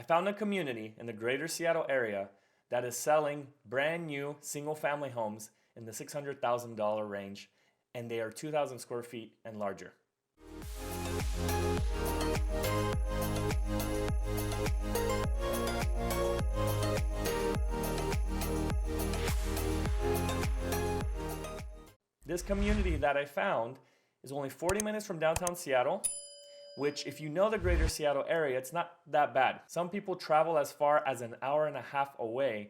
found a community in the greater Seattle area that is selling brand new single family homes in the $600,000 range, and they are 2,000 square feet and larger. This community that I found is only 40 minutes from downtown Seattle, which if you know the greater Seattle area, it's not that bad. Some people travel as far as an hour and a half away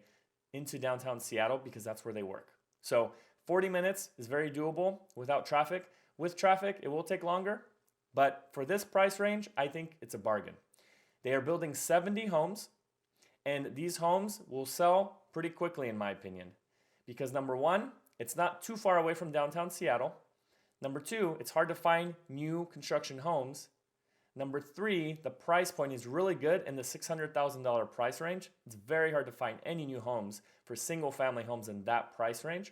into downtown Seattle because that's where they work. So 40 minutes is very doable without traffic. With traffic, it will take longer, but for this price range, I think it's a bargain. They are building 70 homes, and these homes will sell pretty quickly in my opinion. Because number one, it's not too far away from downtown Seattle. Number two, it's hard to find new construction homes. Number three, the price point is really good in the $600,000 price range. It's very hard to find any new homes for single family homes in that price range.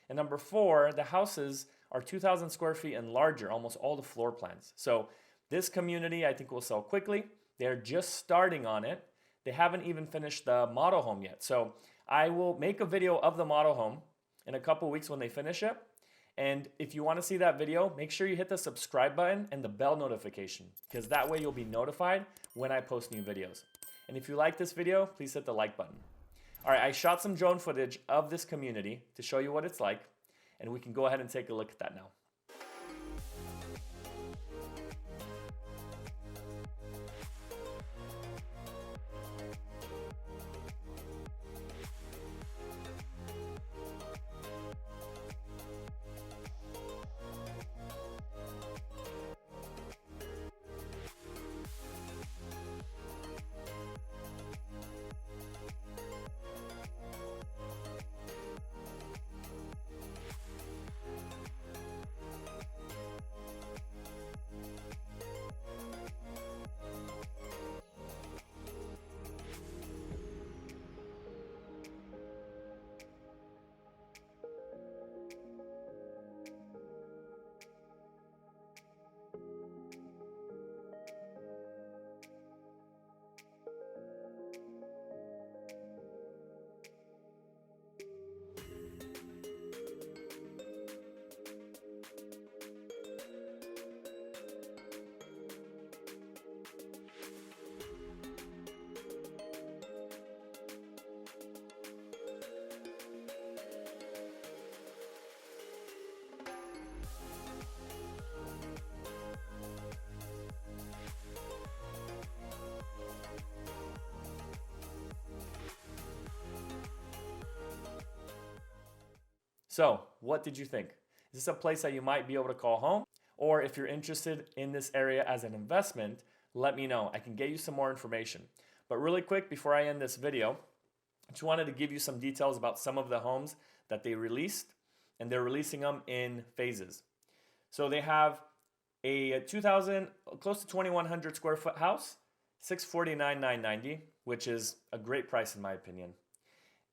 And number four, the houses are 2,000 square feet and larger, almost all the floor plans. So this community I think will sell quickly. They're just starting on it. They haven't even finished the model home yet. So I will make a video of the model home in a couple weeks when they finish it. And if you want to see that video, make sure you hit the subscribe button and the bell notification, because that way you'll be notified when I post new videos. And if you like this video, please hit the like button. All right, I shot some drone footage of this community to show you what it's like, and we can go ahead and take a look at that now. So, what did you think? Is this a place that you might be able to call home? Or if you're interested in this area as an investment, let me know. I can get you some more information. But really quick, before I end this video, I just wanted to give you some details about some of the homes that they released, and they're releasing them in phases. So they have a 2,000, close to 2,100 square foot house, $649,990, which is a great price in my opinion.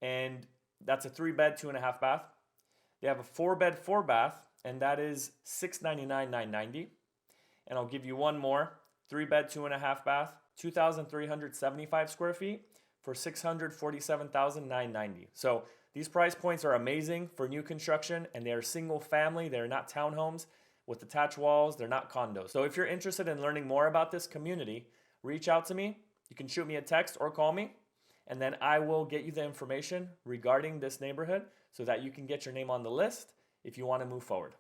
And that's a 3-bed, 2.5 bath. They have a 4-bed, 4-bath, and that is $699,990. And I'll give you one more, 3-bed, 2.5 bath, 2,375 square feet for $647,990. So these price points are amazing for new construction, and they are single family. They're not townhomes with attached walls. They're not condos. So if you're interested in learning more about this community, reach out to me. You can shoot me a text or call me, and then I will get you the information regarding this neighborhood so that you can get your name on the list if you want to move forward.